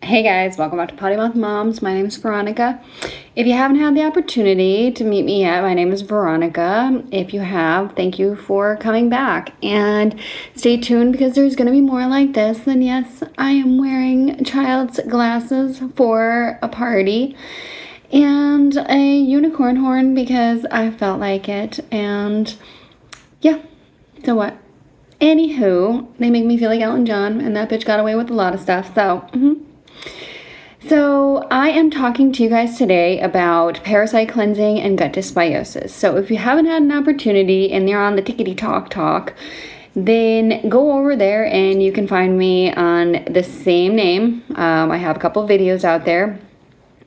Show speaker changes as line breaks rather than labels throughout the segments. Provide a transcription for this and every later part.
Hey guys, welcome back to Potty Mouth Moms. My name is Veronica. If you haven't had the opportunity to meet me yet, my name is Veronica. If you have, thank you for coming back. And stay tuned because there's going to be more like this. And yes, I am wearing child's glasses for a party and a unicorn horn because I felt like it. And yeah, so what? Anywho, they make me feel like Elton John, and that bitch got away with a lot of stuff. So I am talking to you guys today about parasite cleansing and gut dysbiosis. So if you haven't had an opportunity and you're on the tickety talk, then go over there and you can find me on the same name. I have a couple of videos out there.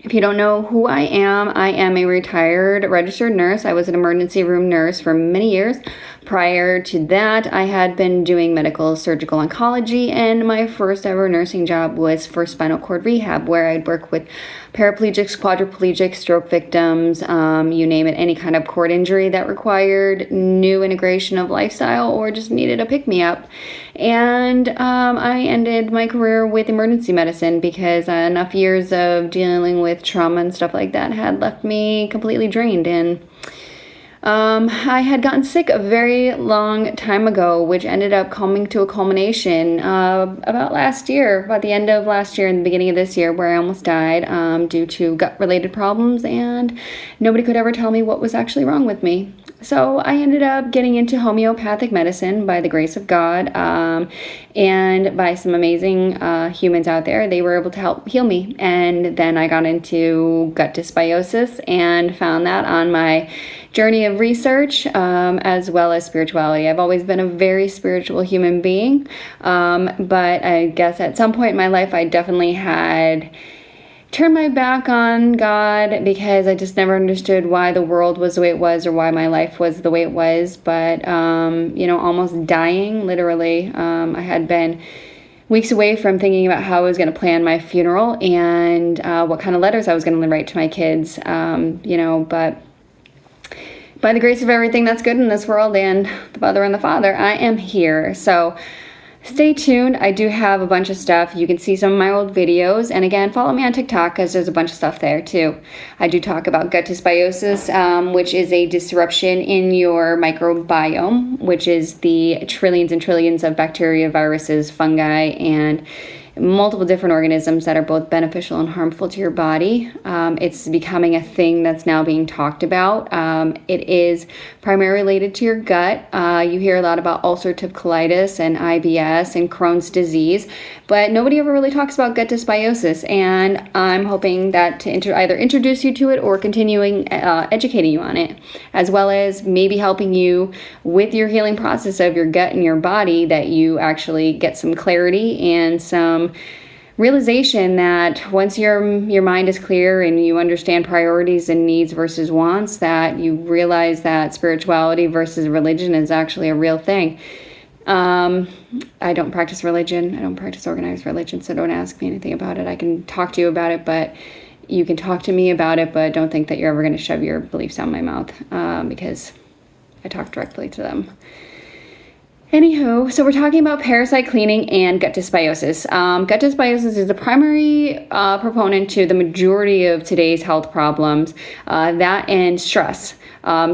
If you don't know who I am a retired registered nurse. I was an emergency room nurse for many years. Prior to that, I had been doing medical surgical oncology, and my first ever nursing job was for spinal cord rehab, where I'd work with paraplegics, quadriplegics, stroke victims, you name it, any kind of cord injury that required new integration of lifestyle or just needed a pick-me-up. And I ended my career with emergency medicine because enough years of dealing with trauma and stuff like that had left me completely drained. And I had gotten sick a very long time ago, which ended up coming to a culmination about the end of last year and the beginning of this year, where I almost died due to gut-related problems, and nobody could ever tell me what was actually wrong with me. So I ended up getting into homeopathic medicine by the grace of God, and by some amazing humans out there. They were able to help heal me. And then I got into gut dysbiosis and found that on my journey of research, as well as spirituality. I've always been a very spiritual human being, but I guess at some point in my life I definitely had turned my back on God because I just never understood why the world was the way it was or why my life was the way it was. But, almost dying, literally. I had been weeks away from thinking about how I was going to plan my funeral and what kind of letters I was going to write to my kids, but by the grace of everything that's good in this world and the mother and the father, I am here. So stay tuned. I do have a bunch of stuff. You can see some of my old videos. And again, follow me on TikTok because there's a bunch of stuff there too. I do talk about gut dysbiosis, which is a disruption in your microbiome, which is the trillions and trillions of bacteria, viruses, fungi, and multiple different organisms that are both beneficial and harmful to your body. It's becoming a thing that's now being talked about. It is primarily related to your gut. You hear a lot about ulcerative colitis and IBS and Crohn's disease, but nobody ever really talks about gut dysbiosis. And I'm hoping that to either introduce you to it or continuing educating you on it, as well as maybe helping you with your healing process of your gut and your body, that you actually get some clarity and some realization that once your mind is clear and you understand priorities and needs versus wants, that you realize that spirituality versus religion is actually a real thing. I don't practice religion. I don't practice organized religion, so don't ask me anything about it. I can talk to you about it, but you can talk to me about it, but don't think that you're ever going to shove your beliefs down my mouth, because I talk directly to them. Anywho, so we're talking about parasite cleaning and gut dysbiosis. Gut dysbiosis is the primary proponent to the majority of today's health problems, that and stress.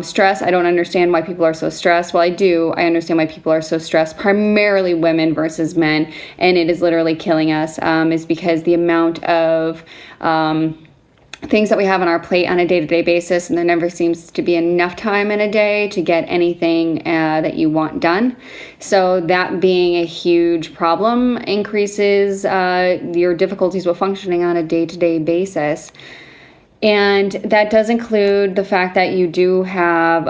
Stress, I don't understand why people are so stressed. Well, I do. I understand why people are so stressed, primarily women versus men, and it is literally killing us, is because the amount of things that we have on our plate on a day-to-day basis, and there never seems to be enough time in a day to get anything that you want done. So that being a huge problem increases your difficulties with functioning on a day-to-day basis. And that does include the fact that you do have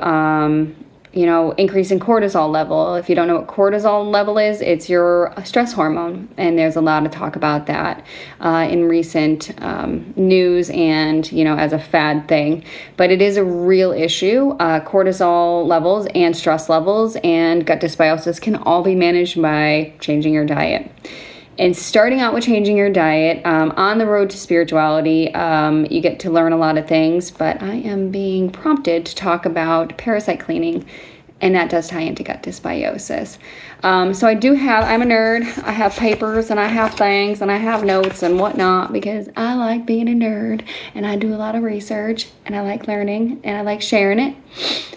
increase in cortisol level. If you don't know what cortisol level is, it's your stress hormone. And there's a lot of talk about that in recent news and, as a fad thing. But it is a real issue. Cortisol levels and stress levels and gut dysbiosis can all be managed by changing your diet. And starting out with changing your diet, on the road to spirituality, you get to learn a lot of things, but I am being prompted to talk about parasite cleaning and that does tie into gut dysbiosis. So I'm a nerd. I have papers and I have things and I have notes and whatnot because I like being a nerd and I do a lot of research and I like learning and I like sharing it.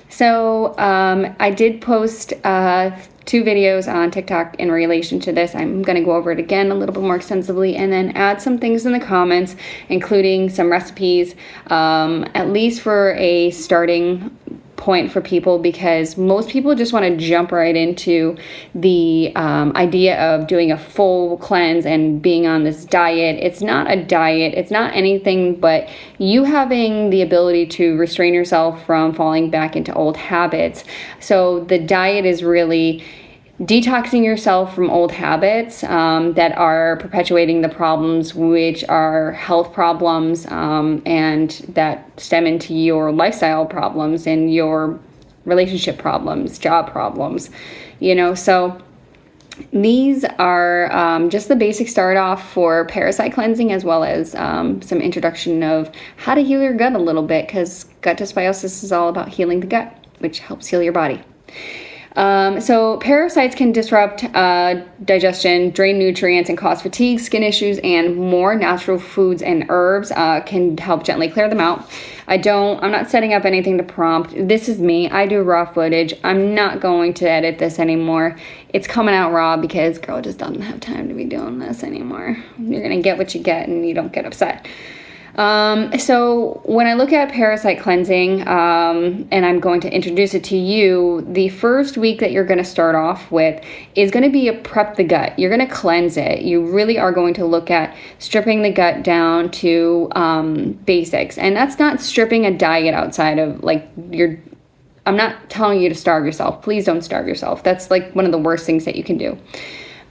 So I did post 2 videos on TikTok in relation to this. I'm going to go over it again a little bit more extensively and then add some things in the comments, including some recipes, at least for a starting point for people, because most people just want to jump right into the idea of doing a full cleanse and being on this diet. It's not a diet. It's not anything but you having the ability to restrain yourself from falling back into old habits. So the diet is really detoxing yourself from old habits that are perpetuating the problems, which are health problems and that stem into your lifestyle problems and your relationship problems, job problems, so these are just the basic start off for parasite cleansing, as well as some introduction of how to heal your gut a little bit, because gut dysbiosis is all about healing the gut, which helps heal your body. So parasites can disrupt digestion, drain nutrients, and cause fatigue, skin issues, and more. Natural foods and herbs can help gently clear them out. I'm not setting up anything to prompt. This is me. I do raw footage. I'm not going to edit this anymore. It's coming out raw because girl just doesn't have time to be doing this anymore. You're going to get what you get and you don't get upset. So when I look at parasite cleansing, and I'm going to introduce it to you, the first week that you're going to start off with is going to be a prep the gut. You're going to cleanse it. You really are going to look at stripping the gut down to, basics. And that's not stripping a diet outside of I'm not telling you to starve yourself. Please don't starve yourself. That's like one of the worst things that you can do.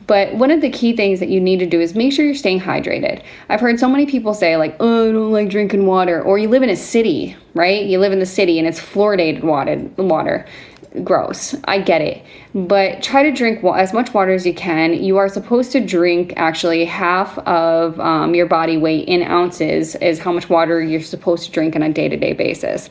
But one of the key things that you need to do is make sure you're staying hydrated. I've heard so many people say oh, I don't like drinking water. Or you live in a city, right? You live in the city and it's fluoridated water. Gross. I get it. But try to drink as much water as you can. You are supposed to drink actually half of your body weight in ounces is how much water you're supposed to drink on a day-to-day basis.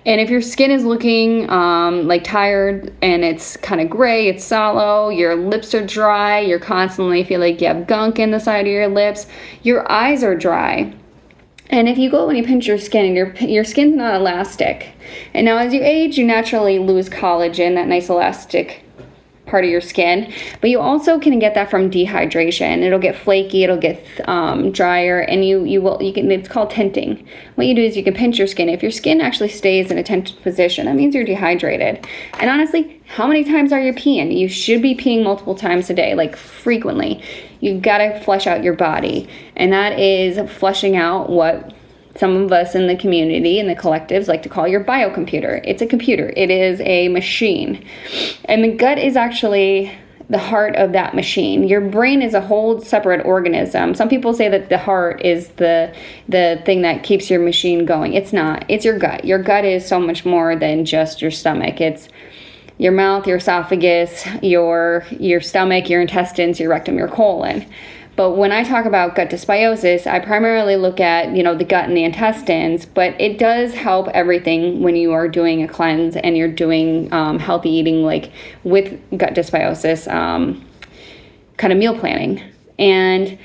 And if your skin is looking tired and it's kind of gray, it's sallow, your lips are dry, you're constantly feel like you have gunk in the side of your lips, your eyes are dry. And if you go and you pinch your skin, and your skin's not elastic. And now as you age, you naturally lose collagen, that nice elastic part of your skin. But you also can get that from dehydration. It'll get flaky, it'll get drier, and you can. It's called tinting. What you do is you can pinch your skin. If your skin actually stays in a tinted position, that means you're dehydrated. And honestly, how many times are you peeing? You should be peeing multiple times a day, frequently. You've got to flush out your body. And that is flushing out what some of us in the community and the collectives like to call your biocomputer. It's a computer. It is a machine. And the gut is actually the heart of that machine. Your brain is a whole separate organism. Some people say that the heart is the thing that keeps your machine going. It's not. It's your gut. Your gut is so much more than just your stomach. It's your mouth, your esophagus, your stomach, your intestines, your rectum, your colon. But when I talk about gut dysbiosis, I primarily look at, the gut and the intestines, but it does help everything when you are doing a cleanse and you're doing healthy eating, with gut dysbiosis, kind of meal planning. And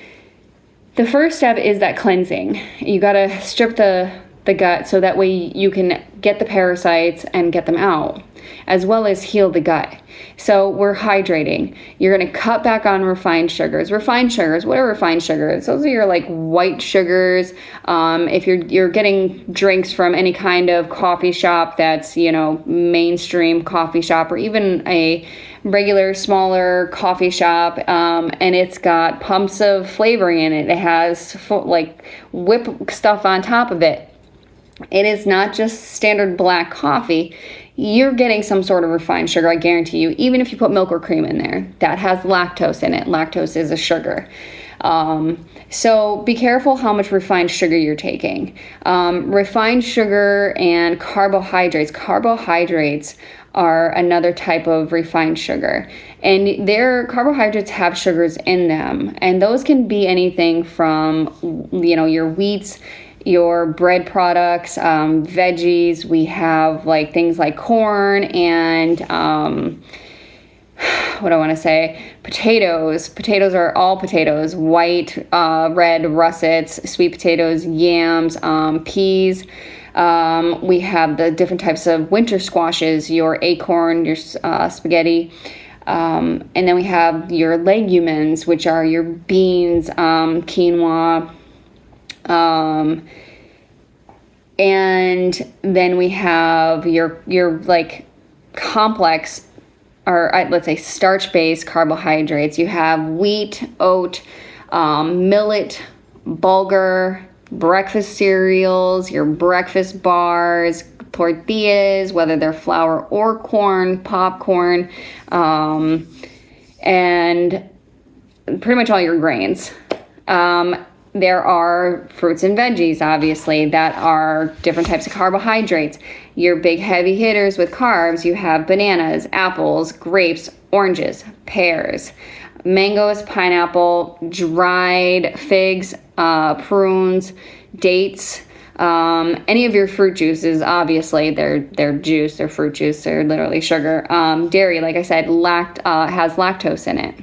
the first step is that cleansing. You got to strip the gut so that way you can get the parasites and get them out, as well as heal the gut. So we're hydrating. You're going to cut back on refined sugars. Refined sugars, what are refined sugars? Those are your white sugars. If you're getting drinks from any kind of coffee shop that's, mainstream coffee shop, or even a regular smaller coffee shop, and it's got pumps of flavoring in it. It has whip stuff on top of it. It is not just standard black coffee. You're getting some sort of refined sugar, I guarantee you, even if you put milk or cream in there. That has lactose in it. Lactose is a sugar. So be careful how much refined sugar you're taking. Refined sugar and carbohydrates. Carbohydrates are another type of refined sugar. And their carbohydrates have sugars in them. And those can be anything from, your wheats, your bread products, veggies. We have like things like corn and what do I want to say? Potatoes. Potatoes are all potatoes: white, red, russets, sweet potatoes, yams, peas. We have the different types of winter squashes: your acorn, your spaghetti. And then we have your legumins, which are your beans, quinoa. And then we have your like complex, or let's say starch-based carbohydrates. You have wheat, oat, millet, bulgur, breakfast cereals, your breakfast bars, tortillas, whether they're flour or corn, popcorn, and pretty much all your grains. There are fruits and veggies, obviously, that are different types of carbohydrates. Your big heavy hitters with carbs, you have bananas, apples, grapes, oranges, pears, mangoes, pineapple, dried figs, prunes, dates, any of your fruit juices. Obviously, they're juice, they're fruit juice, they're literally sugar. Dairy, like I said, has lactose in it.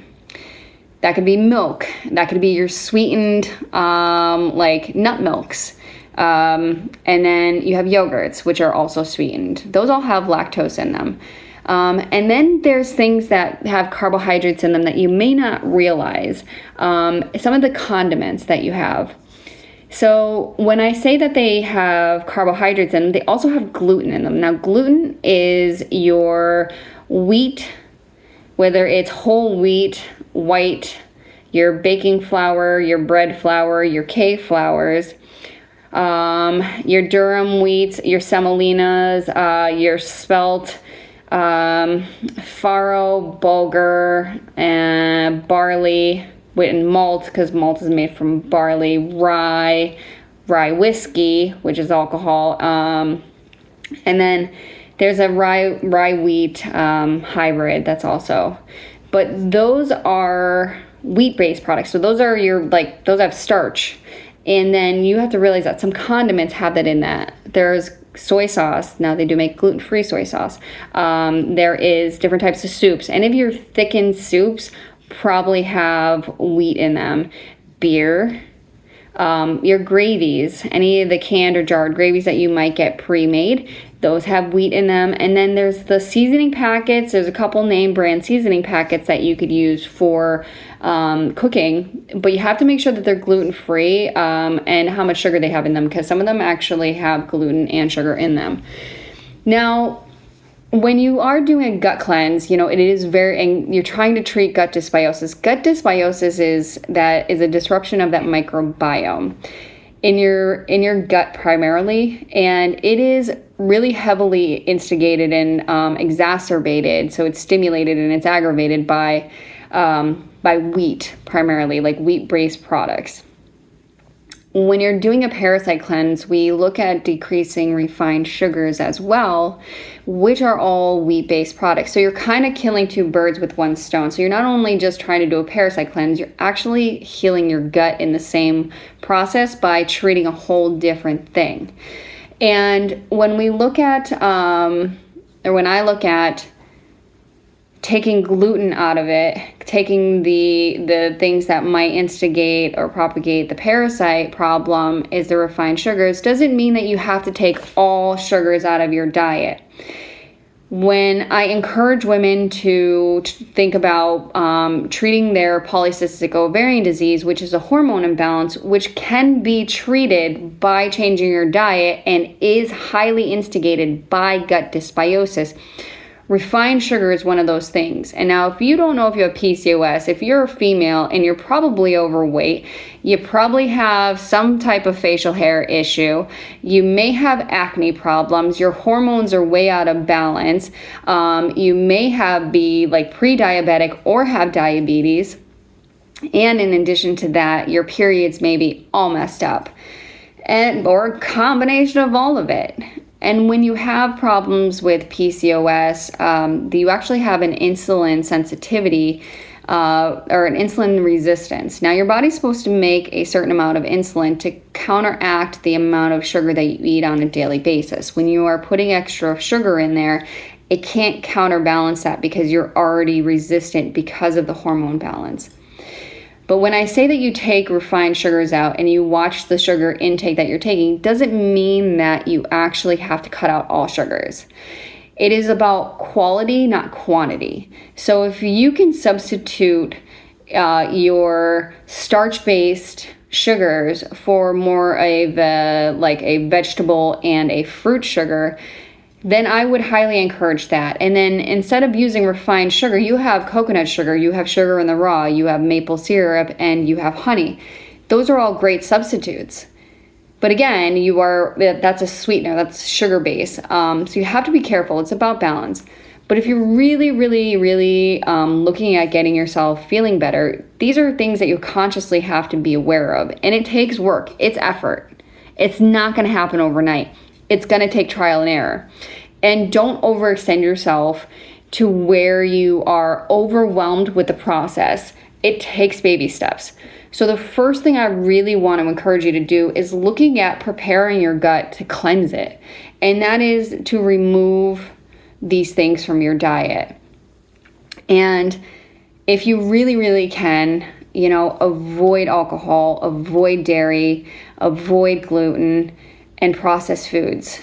That could be milk. That could be your sweetened, like nut milks. And then you have yogurts, which are also sweetened. Those all have lactose in them. And then there's things that have carbohydrates in them that you may not realize. Some of the condiments that you have. So when I say that they have carbohydrates in them, they also have gluten in them. Now, gluten is your wheat, whether it's whole wheat, white, your baking flour, your bread flour, your cake flours, your durum wheats, your semolinas, your spelt, farro, bulgur, and barley, and malt, because malt is made from barley, rye whiskey, which is alcohol, and then there's a rye wheat hybrid that's also. But those are wheat-based products. So those are those have starch. And then you have to realize that some condiments have that in that. There's soy sauce. Now they do make gluten-free soy sauce. There is different types of soups. Any of your thickened soups probably have wheat in them. Beer. Your gravies, any of the canned or jarred gravies that you might get pre-made, those have wheat in them. And then there's the seasoning packets. There's a couple name brand seasoning packets that you could use for cooking, but you have to make sure that they're gluten-free and how much sugar they have in them, because some of them actually have gluten and sugar in them. Now, when you are doing a gut cleanse, it is and you're trying to treat gut dysbiosis. Gut dysbiosis is a disruption of that microbiome in your gut primarily, and it is really heavily instigated and exacerbated. So it's stimulated and it's aggravated by wheat primarily, like wheat-based products. When you're doing a parasite cleanse, we look at decreasing refined sugars as well, which are all wheat-based products. So you're kind of killing two birds with one stone. So you're not only just trying to do a parasite cleanse, you're actually healing your gut in the same process by treating a whole different thing. And when we look at, when I look at taking gluten out of it, taking the things that might instigate or propagate the parasite problem is the refined sugars, doesn't mean that you have to take all sugars out of your diet. When I encourage women to think about treating their polycystic ovarian disease, which is a hormone imbalance, which can be treated by changing your diet and is highly instigated by gut dysbiosis, refined sugar is one of those things. And now, if you don't know if you have PCOS, if you're a female and you're probably overweight, you probably have some type of facial hair issue, you may have acne problems, your hormones are way out of balance, you may be like pre-diabetic or have diabetes, and in addition to that, your periods may be all messed up, or a combination of all of it. And when you have problems with PCOS, you actually have an insulin sensitivity or an insulin resistance. Now, your body's supposed to make a certain amount of insulin to counteract the amount of sugar that you eat on a daily basis. When you are putting extra sugar in there, it can't counterbalance that because you're already resistant because of the hormone balance. But when I say that you take refined sugars out and you watch the sugar intake that you're taking, doesn't mean that you actually have to cut out all sugars. It is about quality, not quantity. So if you can substitute your starch-based sugars for more of a vegetable and a fruit sugar, then I would highly encourage that. And then instead of using refined sugar, you have coconut sugar, you have sugar in the raw, you have maple syrup, and you have honey. Those are all great substitutes. But again, that's a sweetener, that's sugar base. So you have to be careful. It's about balance. But if you're really, really, really looking at getting yourself feeling better, these are things that you consciously have to be aware of. And it takes work. It's effort. It's not going to happen overnight. It's going to take trial and error. And don't overextend yourself to where you are overwhelmed with the process. It takes baby steps. So the first thing I really want to encourage you to do is looking at preparing your gut to cleanse it. And that is to remove these things from your diet. And if you really, really can, avoid alcohol, avoid dairy, avoid gluten, and processed foods,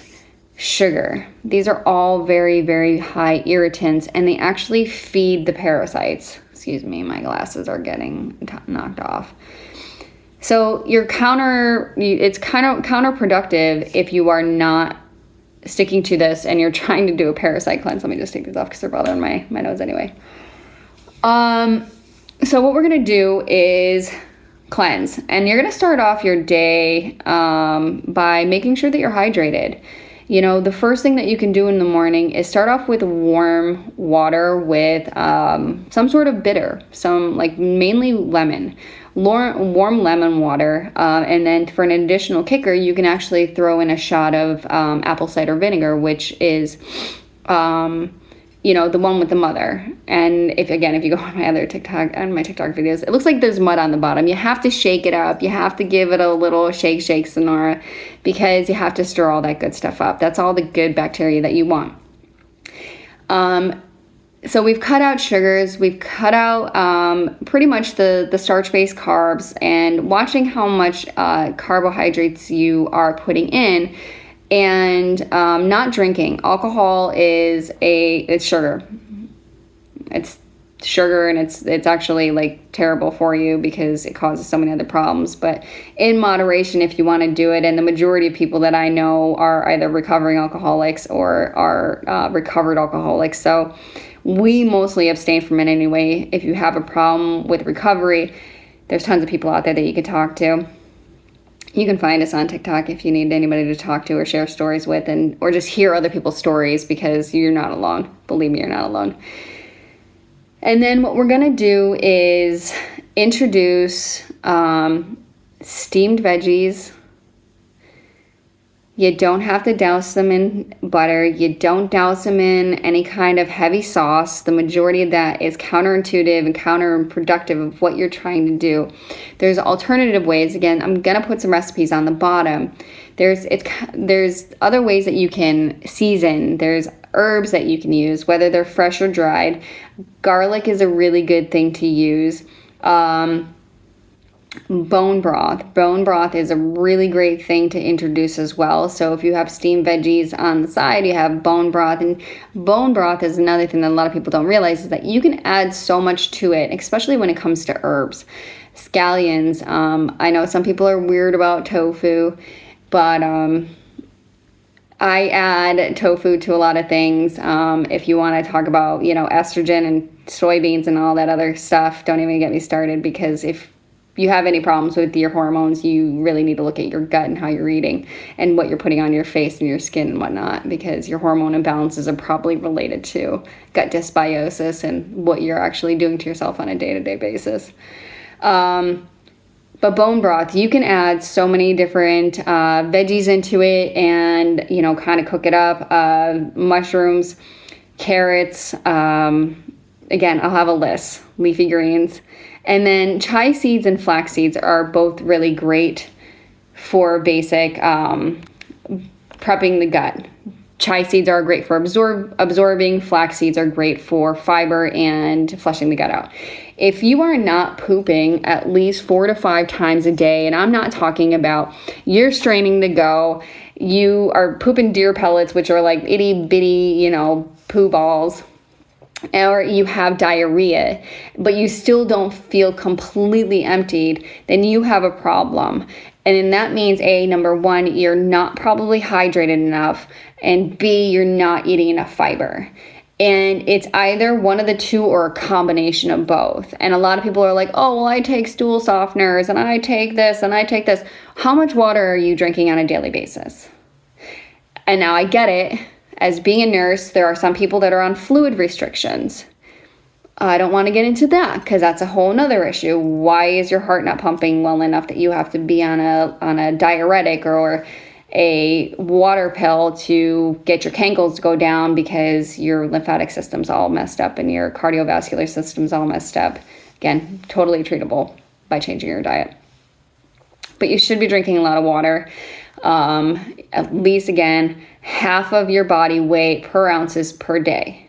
sugar. These are all very, very high irritants, and they actually feed the parasites. Excuse me, my glasses are getting knocked off. So it's kind of counterproductive if you are not sticking to this and you're trying to do a parasite cleanse. Let me just take these off because they're bothering my nose anyway. So what we're gonna do is cleanse, and you're gonna start off your day by making sure that you're hydrated. The first thing that you can do in the morning is start off with warm water with some sort of bitter, mainly lemon, warm lemon water. And then for an additional kicker, you can actually throw in a shot of apple cider vinegar, which is, the one with the mother. And if you go on my TikTok videos, it looks like there's mud on the bottom. You have to shake it up. You have to give it a little shake, Sonora, because you have to stir all that good stuff up. That's all the good bacteria that you want. So we've cut out sugars. We've cut out pretty much the starch-based carbs, and watching how much carbohydrates you are putting in. And not drinking. Alcohol it's sugar. It's sugar, and it's actually terrible for you because it causes so many other problems. But in moderation, if you want to do it. And the majority of people that I know are either recovering alcoholics or are recovered alcoholics. So we mostly abstain from it anyway. If you have a problem with recovery, there's tons of people out there that you can talk to. You can find us on TikTok if you need anybody to talk to or share stories with, or just hear other people's stories, because you're not alone. Believe me, you're not alone. And then what we're going to do is introduce steamed veggies. You don't have to douse them in butter. You don't douse them in any kind of heavy sauce. The majority of that is counterintuitive and counterproductive of what you're trying to do. There's alternative ways. Again, I'm going to put some recipes on the bottom. There's other ways that you can season. There's herbs that you can use, whether they're fresh or dried. Garlic is a really good thing to use. Bone broth. Bone broth is a really great thing to introduce as well. So if you have steamed veggies on the side, you have bone broth. And bone broth is another thing that a lot of people don't realize, is that you can add so much to it, especially when it comes to herbs. Scallions. I know some people are weird about tofu, but I add tofu to a lot of things. If you want to talk about, estrogen and soybeans and all that other stuff, don't even get me started, because if you have any problems with your hormones, you really need to look at your gut and how you're eating and what you're putting on your face and your skin and whatnot, because your hormone imbalances are probably related to gut dysbiosis and what you're actually doing to yourself on a day-to-day basis. But bone broth, you can add so many different veggies into it and, kind of cook it up. Mushrooms, carrots, Again, I'll have a list. Leafy greens. And then chia seeds and flax seeds are both really great for basic prepping the gut. Chia seeds are great for absorbing. Flax seeds are great for fiber and flushing the gut out. If you are not pooping at least 4 to 5 times a day, and I'm not talking about you're straining to go, you are pooping deer pellets, which are like itty bitty, poo balls, or you have diarrhea, but you still don't feel completely emptied, then you have a problem. And then that means number one, you're not probably hydrated enough, and B, you're not eating enough fiber. And it's either one of the two or a combination of both. And a lot of people are like, oh, well, I take stool softeners and I take this and I take this. How much water are you drinking on a daily basis? And now I get it. As being a nurse, there are some people that are on fluid restrictions. I don't want to get into that because that's a whole nother issue. Why is your heart not pumping well enough that you have to be on a diuretic or a water pill to get your cankles to go down because your lymphatic system's all messed up and your cardiovascular system's all messed up? Again, totally treatable by changing your diet. But you should be drinking a lot of water. At least, again, half of your body weight per ounces per day.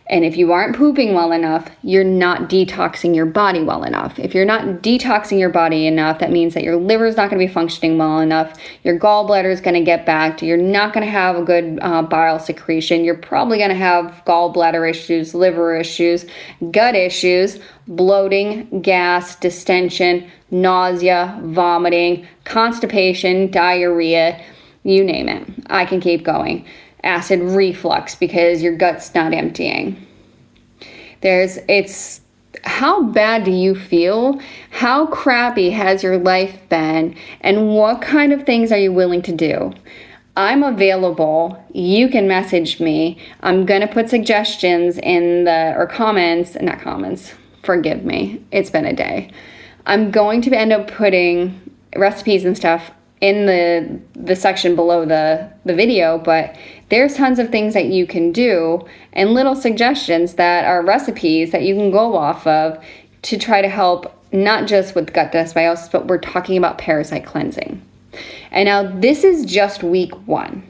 And if you aren't pooping well enough, you're not detoxing your body well enough. If you're not detoxing your body enough, that means that your liver is not going to be functioning well enough. Your gallbladder is going to get backed. You're not going to have a good bile secretion. You're probably going to have gallbladder issues, liver issues, gut issues, bloating, gas, distension, nausea, vomiting, constipation, diarrhea, you name it. I can keep going. Acid reflux because your gut's not emptying. It's how bad do you feel? How crappy has your life been? And what kind of things are you willing to do? I'm available. You can message me. I'm going to put suggestions not comments. Forgive me. It's been a day. I'm going to end up putting recipes and stuff in the section below the video, but there's tons of things that you can do and little suggestions that are recipes that you can go off of to try to help not just with gut dysbiosis, but we're talking about parasite cleansing. And now this is just week 1.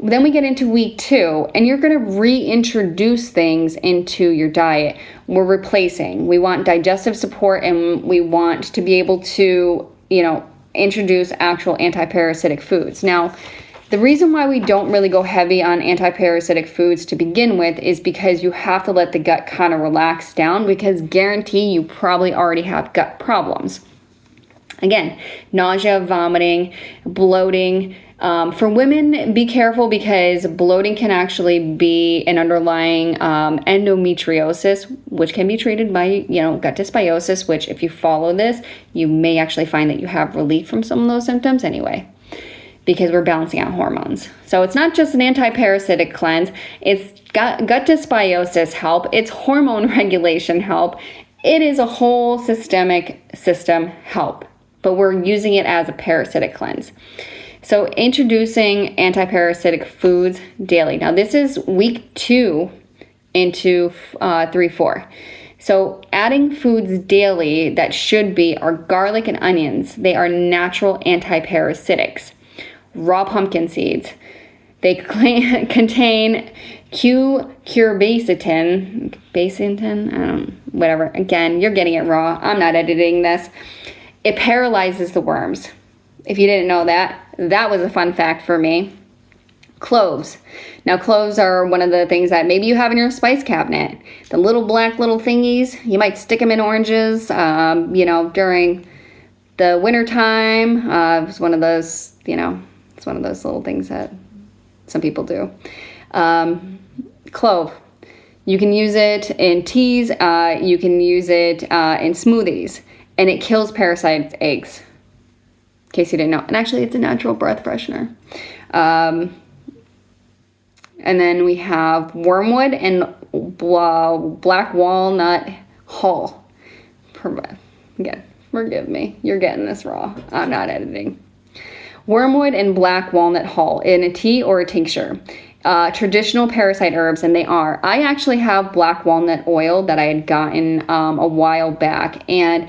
Then we get into week 2, and you're going to reintroduce things into your diet. We're replacing. We want digestive support, and we want to be able to, introduce actual anti-parasitic foods. Now, the reason why we don't really go heavy on anti-parasitic foods to begin with is because you have to let the gut kind of relax down, because guarantee you probably already have gut problems. Again, nausea, vomiting, bloating. For women, be careful because bloating can actually be an underlying endometriosis, which can be treated by, gut dysbiosis, which if you follow this, you may actually find that you have relief from some of those symptoms anyway, because we're balancing out hormones. So it's not just an anti-parasitic cleanse, it's gut dysbiosis help, it's hormone regulation help, it is a whole systemic system help, but we're using it as a parasitic cleanse. So introducing anti-parasitic foods daily. Now this is week 2 into 3-4. So adding foods daily that should be are garlic and onions. They are natural anti-parasitics. Raw pumpkin seeds. They contain curbacin, whatever. Again, you're getting it raw. I'm not editing this. It paralyzes the worms. If you didn't know that was a fun fact for me. Cloves. Now, cloves are one of the things that maybe you have in your spice cabinet. The little black little thingies, you might stick them in oranges, during the winter time. It's one of those, it's one of those little things that some people do. Clove. You can use it in teas. You can use it in smoothies. And it kills parasite eggs. In case you didn't know. And actually, it's a natural breath freshener. And then we have wormwood and black walnut hull. Again, forgive me. You're getting this raw. I'm not editing. Wormwood and black walnut hull in a tea or a tincture. traditional parasite herbs, and they are. I actually have black walnut oil that I had gotten a while back, and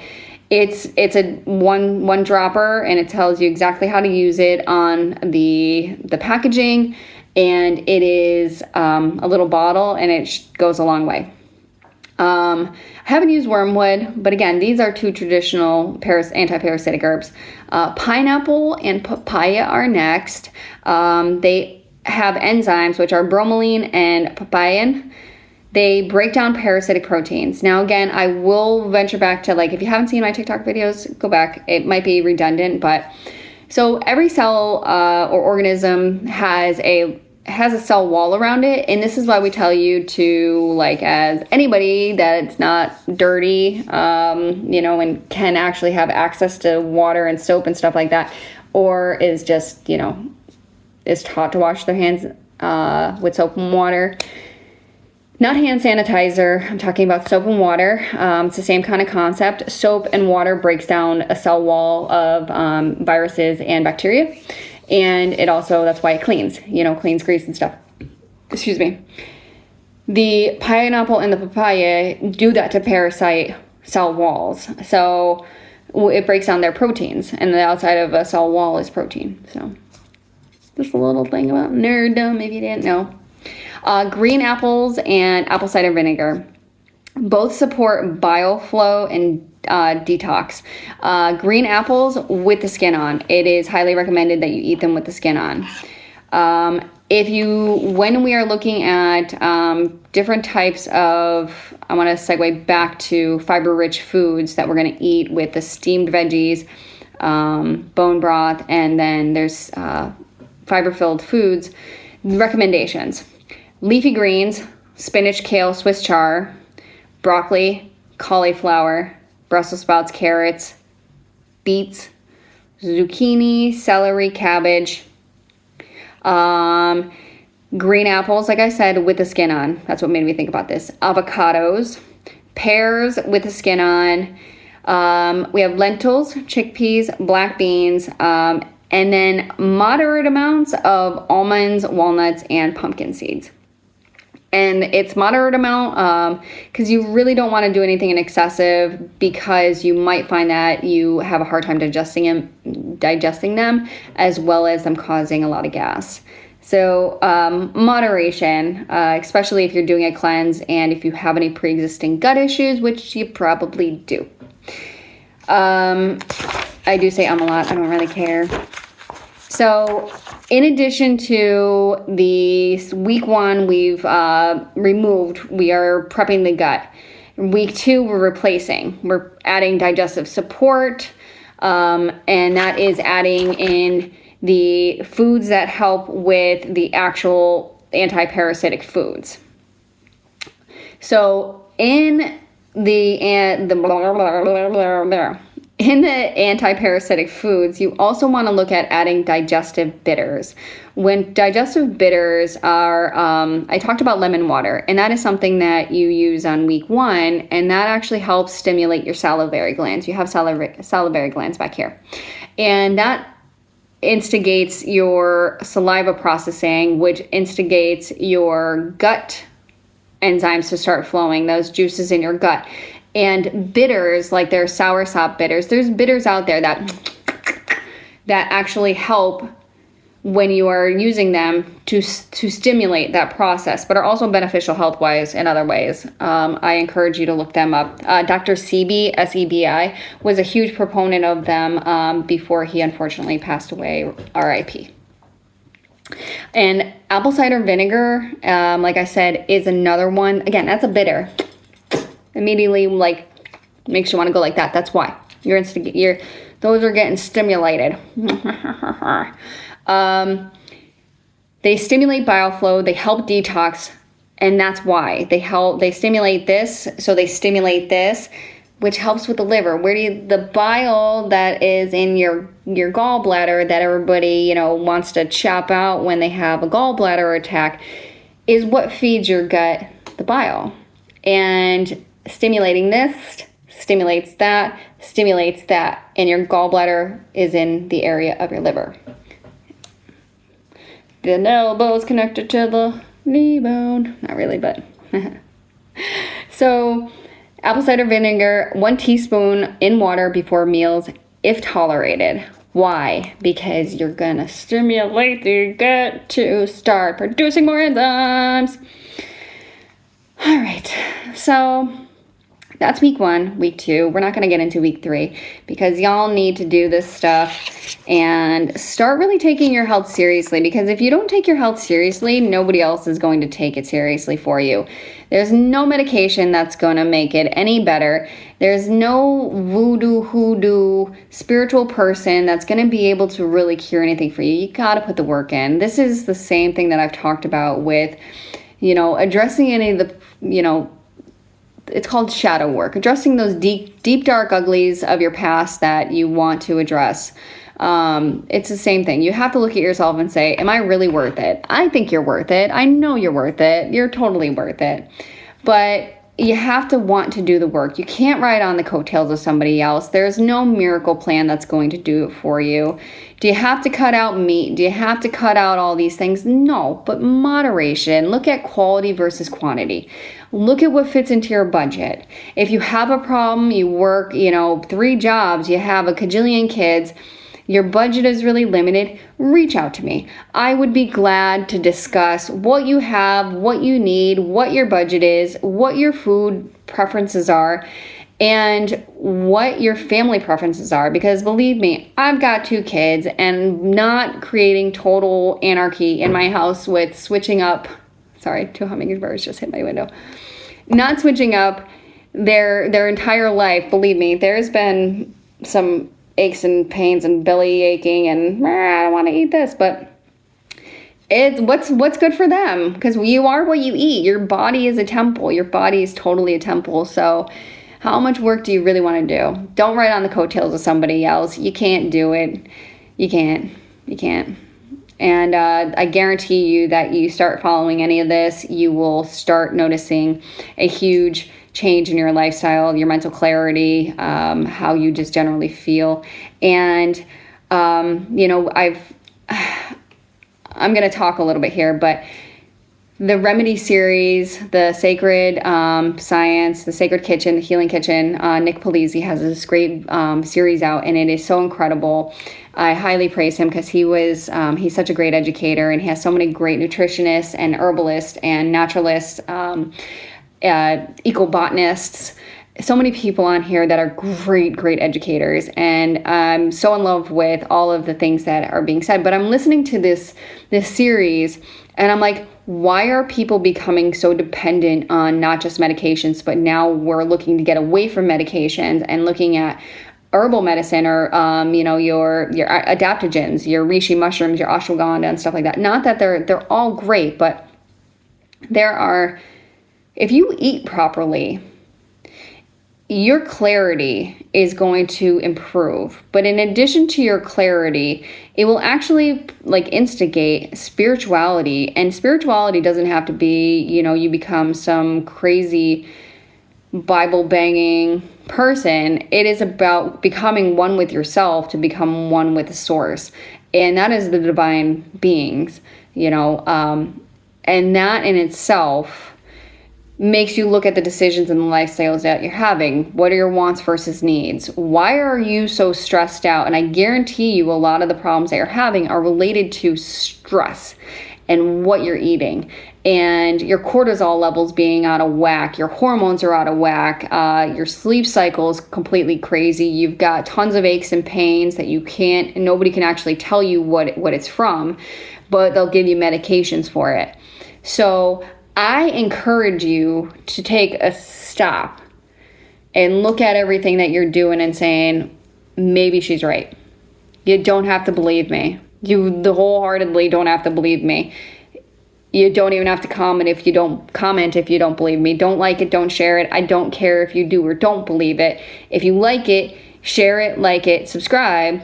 it's a one dropper, and it tells you exactly how to use it on the packaging, and it is a little bottle, and it goes a long way. I haven't used wormwood, but again, these are two traditional anti-parasitic herbs. Pineapple and papaya are next. They have enzymes, which are bromelain and papain. They break down parasitic proteins. Now, again, I will venture back to, like, if you haven't seen my TikTok videos, go back. It might be redundant, but so every cell or organism has a cell wall around it, and this is why we tell you to, like, as anybody, that it's not dirty, and can actually have access to water and soap and stuff like that, or is just, is taught to wash their hands with soap and water. Not hand sanitizer, I'm talking about soap and water. It's the same kind of concept. Soap and water breaks down a cell wall of viruses and bacteria. And it also, that's why it cleans, cleans grease and stuff. Excuse me. The pineapple and the papaya do that to parasite cell walls. So it breaks down their proteins, and the outside of a cell wall is protein. So just a little thing about nerddom if you didn't know. Green apples and apple cider vinegar both support bile flow and detox. Green apples with the skin on. It is highly recommended that you eat them with the skin on. When we are looking at different types of, I want to segue back to fiber-rich foods that we're going to eat with the steamed veggies, bone broth, and then there's fiber-filled foods. Recommendations: leafy greens, spinach, kale, Swiss chard, broccoli, cauliflower, Brussels sprouts, carrots, beets, zucchini, celery, cabbage, green apples, like I said, with the skin on. That's what made me think about this. Avocados, pears with the skin on. We have lentils, chickpeas, black beans, and then moderate amounts of almonds, walnuts, and pumpkin seeds. And it's moderate amount because you really don't want to do anything in excessive, because you might find that you have a hard time digesting them, as well as them causing a lot of gas. So moderation, especially if you're doing a cleanse and if you have any pre-existing gut issues, which you probably do. I do say a lot. I don't really care. So in addition to the week 1 we've removed, we are prepping the gut. Week 2, we're replacing. We're adding digestive support, and that is adding in the foods that help with the actual anti-parasitic foods. So in the anti-parasitic foods, you also want to look at adding digestive bitters. When digestive bitters are, I talked about lemon water, and that is something that you use on week 1, and that actually helps stimulate your salivary glands. You have salivary glands back here, and that instigates your saliva processing, which instigates your gut enzymes to start flowing, those juices in your gut. And bitters, like there's soursop bitters, there's bitters out there that actually help when you are using them to stimulate that process, but are also beneficial health-wise in other ways. I encourage you to look them up. Dr. Sebi, S-E-B-I, was a huge proponent of them before he unfortunately passed away, R.I.P. And apple cider vinegar, like I said, is another one. Again, that's a bitter. Immediately, like, makes you want to go like that. That's why those are getting stimulated. They stimulate bile flow. They help detox, and that's why they stimulate this. So they stimulate this, which helps with the liver. The bile that is in your gallbladder that everybody wants to chop out when they have a gallbladder attack is what feeds your gut the bile, and stimulating this stimulates that, and your gallbladder is in the area of your liver. The elbow is connected to the knee bone. Not really, but. So, apple cider vinegar, 1 teaspoon in water before meals, if tolerated. Why? Because you're gonna stimulate the gut to start producing more enzymes. All right, so that's week 1. Week 2, we're not going to get into week 3 because y'all need to do this stuff and start really taking your health seriously, because if you don't take your health seriously, nobody else is going to take it seriously for you. There's no medication that's going to make it any better. There's no voodoo, hoodoo, spiritual person that's going to be able to really cure anything for you. You got to put the work in. This is the same thing that I've talked about with, addressing any of the, it's called shadow work, addressing those deep, dark uglies of your past that you want to address. It's the same thing. You have to look at yourself and say, am I really worth it? I think you're worth it. I know you're worth it. You're totally worth it. But you have to want to do the work. You can't ride on the coattails of somebody else. There's no miracle plan that's going to do it for you. Do you have to cut out meat? Do you have to cut out all these things? No, but moderation. Look at quality versus quantity. Look at what fits into your budget. If you have a problem, you work, 3 jobs, you have a cajillion kids, your budget is really limited, reach out to me. I would be glad to discuss what you have, what you need, what your budget is, what your food preferences are, and what your family preferences are. Because believe me, I've got 2 kids, and not creating total anarchy in my house with switching up. Sorry, 2 hummingbirds just hit my window. Not switching up their entire life. Believe me, there's been some aches and pains and belly aching and I don't want to eat this, but it's what's good for them, because you are what you eat. Your body is a temple. Your body is totally a temple. So how much work do you really want to do? Don't ride on the coattails of somebody else. You can't do it. You can't. And I guarantee you that you start following any of this, you will start noticing a huge change in your lifestyle, your mental clarity, how you just generally feel. And, I'm going to talk a little bit here, but the Remedy series, the Sacred Science, the Sacred Kitchen, the Healing Kitchen, Nick Polizzi has this great series out, and it is so incredible. I highly praise him because he's such a great educator, and he has so many great nutritionists and herbalists and naturalists, ecobotanists, so many people on here that are great educators. And I'm so in love with all of the things that are being said. But I'm listening to this series, and I'm like, why are people becoming so dependent on not just medications, but now we're looking to get away from medications and looking at herbal medicine, or your adaptogens, your reishi mushrooms, your ashwagandha and stuff like that. Not that they're all great, but if you eat properly, your clarity is going to improve. But in addition to your clarity, it will actually instigate spirituality. And spirituality doesn't have to be, you become some crazy Bible banging person. It is about becoming one with yourself to become one with the source. And that is the divine beings, and that in itself makes you look at the decisions and the lifestyles that you're having. What are your wants versus needs? Why are you so stressed out? And I guarantee you a lot of the problems that you're having are related to stress and what you're eating, and your cortisol levels being out of whack, your hormones are out of whack, your sleep cycle is completely crazy, you've got tons of aches and pains that nobody can actually tell you what it's from, but they'll give you medications for it. So I encourage you to take a stop and look at everything that you're doing and saying, maybe she's right. You don't have to believe me. You wholeheartedly don't have to believe me. You don't even have to comment if you don't believe me. Don't like it, don't share it. I don't care if you do or don't believe it. If you like it, share it, like it, subscribe,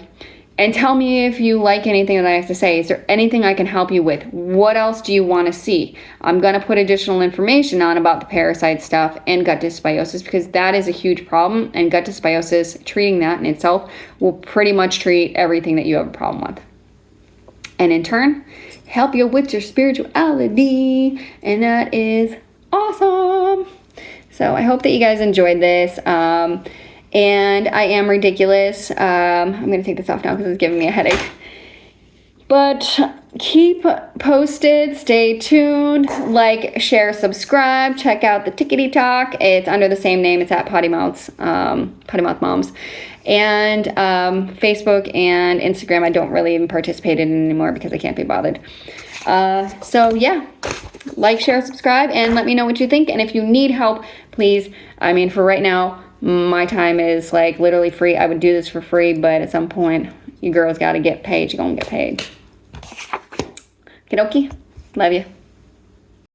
and tell me if you like anything that I have to say. Is there anything I can help you with? What else do you want to see? I'm going to put additional information on about the parasite stuff and gut dysbiosis, because that is a huge problem, and gut dysbiosis, treating that in itself will pretty much treat everything that you have a problem with. And in turn, help you with your spirituality, and that is awesome. So I hope that you guys enjoyed this. And I am ridiculous. I'm going to take this off now because it's giving me a headache. But keep posted. Stay tuned. Like, share, subscribe. Check out the Tickety Talk. It's under the same name. It's at Potty Mouth Moms. And Facebook and Instagram, I don't really even participate in anymore because I can't be bothered. So yeah, like, share, subscribe, and let me know what you think. And if you need help, please, I mean, for right now, my time is like literally free. I would do this for free, but at some point, you girls got to get paid. You're going to get paid. Okie dokie. Love you.